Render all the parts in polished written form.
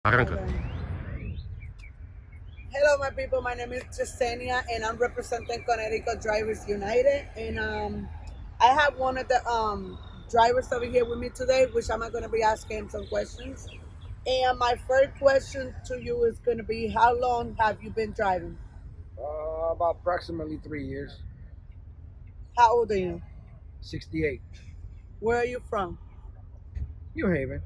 Arranca. Okay. Hello, my people. My name is Jesenia, and I'm representing Connecticut Drivers United. And I have one of the drivers over here with me today, which I'm going to be asking him some questions. And my first question to you is going to be, how long have you been driving? About approximately 3 years. How old are you? 68. Where are you from? New Haven.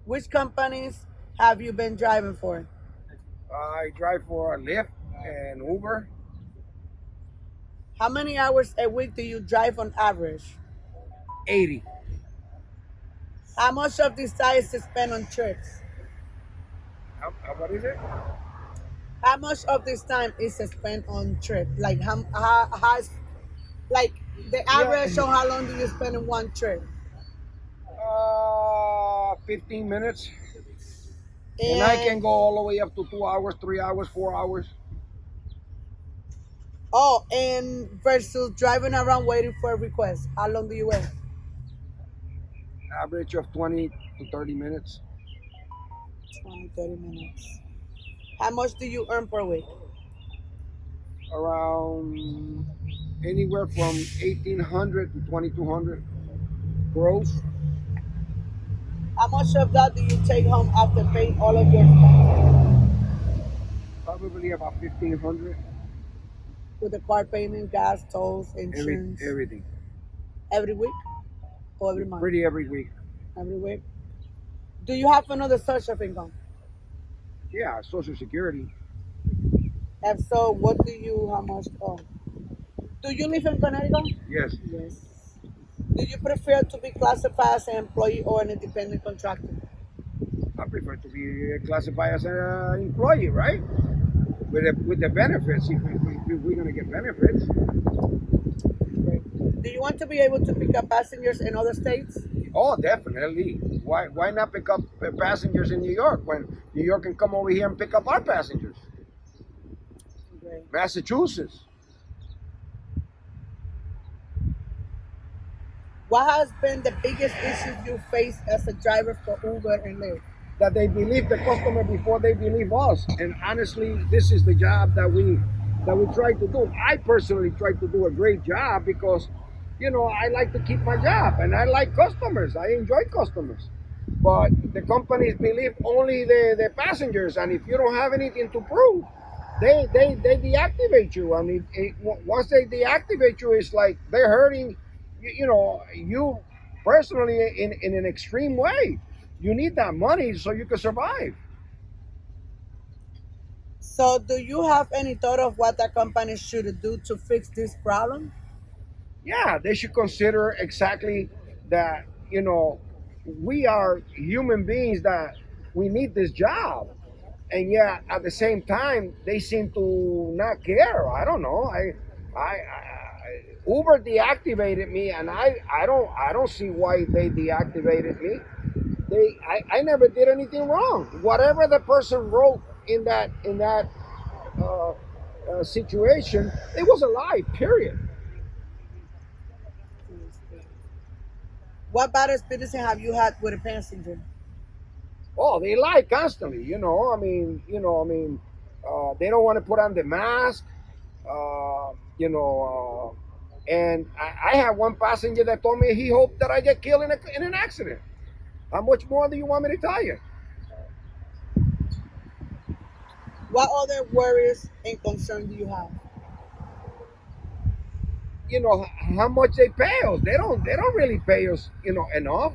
Which companies have you been driving for? I drive for Lyft and Uber. How many hours a week do you drive on average? 80. How much of this time is spent on trips? What is it? How much of this time is spent on trip? Like like the Yeah, average on how long do you spend in one trip? 15 minutes. And I can And go all the way up to 2 hours, 3 hours, 4 hours. and versus driving around waiting for a request. How long do you wait? Average of 20 to 30 minutes. 20, 30 minutes. How much do you earn per week? Around anywhere from 1800 to 2200 gross. How much of that do you take home after paying all of your expenses? Probably about 1500. With the car payment, gas, tolls, insurance, Everything. every week or every month? Pretty every week. Every week. Do you have another source of income? Yeah, Social Security. If so, what do you, how much? Oh, do you live in Connecticut? Yes. Yes. Do you prefer to be classified as an employee or an independent contractor? I prefer to be classified as an employee, right? With the benefits, if we're gonna get benefits. Great. Do you want to be able to pick up passengers in other states? Oh, definitely. Why not pick up passengers in New York when New York can come over here and pick up our passengers? Great. Massachusetts. What has been the biggest issues you faced as a driver for Uber and Lyft? That they believe the customer before they believe us. And honestly, this is the job that we try to do. I personally try to do a great job because, I like to keep my job and I like customers. I enjoy customers. But the companies believe only the passengers, and if you don't have anything to prove, they deactivate you. I mean, once they deactivate you, it's like they're hurting you personally in an extreme way. You need that money so you can survive. So, do you have any thought of what the company should do to fix this problem? Yeah, they should consider exactly that. We are human beings that we need this job, and yet at the same time they seem to not care. I don't know. Uber deactivated me, and I don't see why they deactivated me. I never did anything wrong. Whatever the person wrote in that uh, situation, it was a lie. Period. What bad experience have you had with a passenger? Oh, they lie constantly. They don't want to put on the mask. And I have one passenger that told me he hoped that I get killed in an accident. How much more do you want me to tell you? What other worries and concerns do you have? How much they pay us. They don't really pay us enough.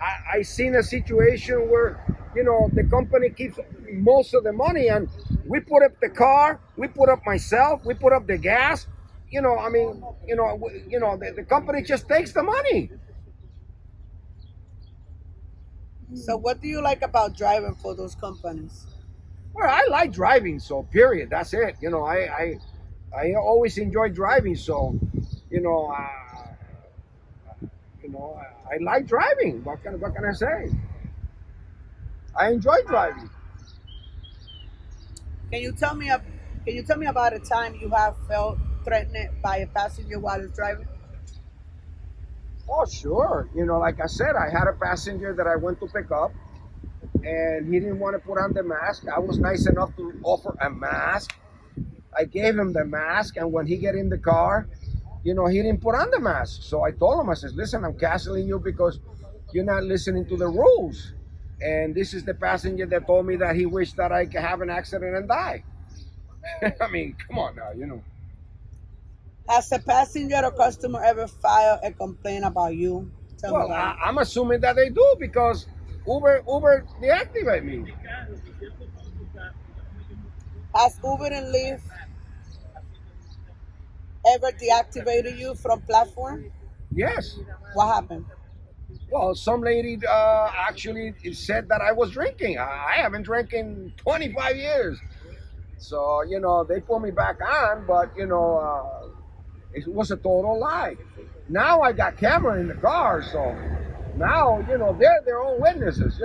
I seen a situation where the company keeps most of the money, and we put up the car, we put up myself, we put up the gas. The company just takes the money. So, what do you like about driving for those companies? Well, I like driving, so period. That's it. I always enjoy driving, so you know uh, I like driving. What can I say? I enjoy driving. Can you tell me? Can you tell me about a time you have felt threatened by a passenger while he's driving? Oh, sure. Like I said, I had a passenger that I went to pick up, and he didn't want to put on the mask. I was nice enough to offer a mask. I gave him the mask, and when he get in the car, he didn't put on the mask. So I told him, I said, listen, I'm canceling you because you're not listening to the rules. And this is the passenger that told me that he wished that I could have an accident and die. I mean, come on now. Has a passenger or customer ever filed a complaint about you? Tell me Well, about I'm assuming that they do because Uber deactivate me. it. Has Uber and Lyft ever deactivated you from platform? Yes. What happened? Well, some lady actually said that I was drinking. I haven't drank in 25 years. So, they put me back on, but, it was a total lie. Now I got camera in the car, so now, they're their own witnesses.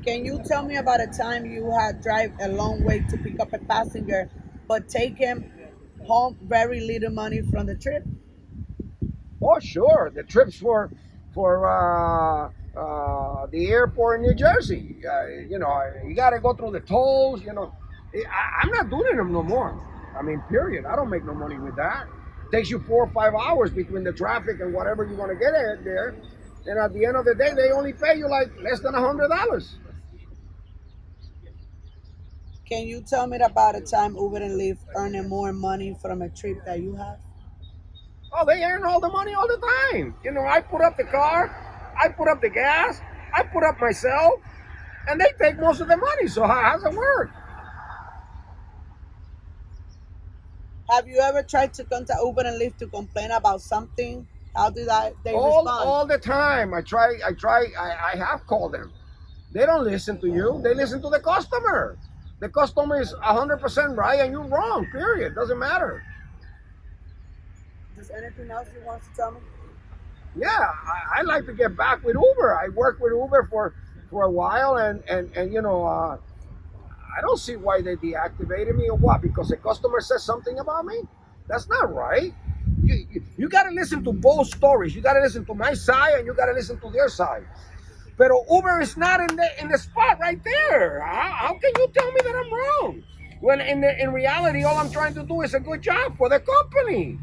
Can you tell me about a time you had drive a long way to pick up a passenger, but take him home very little money from the trip? Oh, sure. The trips for the airport in New Jersey. You got to go through the tolls. I'm not doing them no more. I mean, period. I don't make no money with that. Takes you 4 or 5 hours between the traffic and whatever you want to get at there. And at the end of the day, they only pay you like less than $100. Can you tell me about a time Uber and Lyft earning more money from a trip that you have? Oh, they earn all the money all the time. I put up the car, I put up the gas, I put up myself, and they take most of the money. So how does it work? Have you ever tried to contact Uber and Lyft to complain about something? How did they respond? All the time. I have called them. They don't listen to you. They listen to the customer. The customer is 100% right and you're wrong, period. Doesn't matter. Is anything else you want to tell me? Yeah, I like to get back with Uber. I worked with Uber for a while, and I don't see why they deactivated me or what. Because the customer says something about me? That's not right. You got to listen to both stories. You got to listen to my side and you got to listen to their side. But Uber is not in the spot right there. How can you tell me that I'm wrong? When in reality, all I'm trying to do is a good job for the company.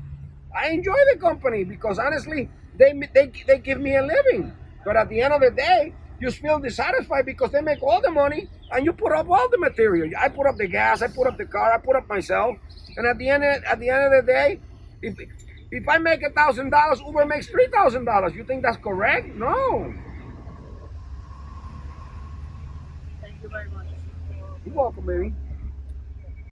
I enjoy the company because honestly, they give me a living. But at the end of the day, you feel dissatisfied because they make all the money and you put up all the material. I put up the gas, I put up the car, I put up myself. And at the end of the day, if I make $1,000, Uber makes $3,000. You think that's correct? No. Thank you very much. You're welcome, baby.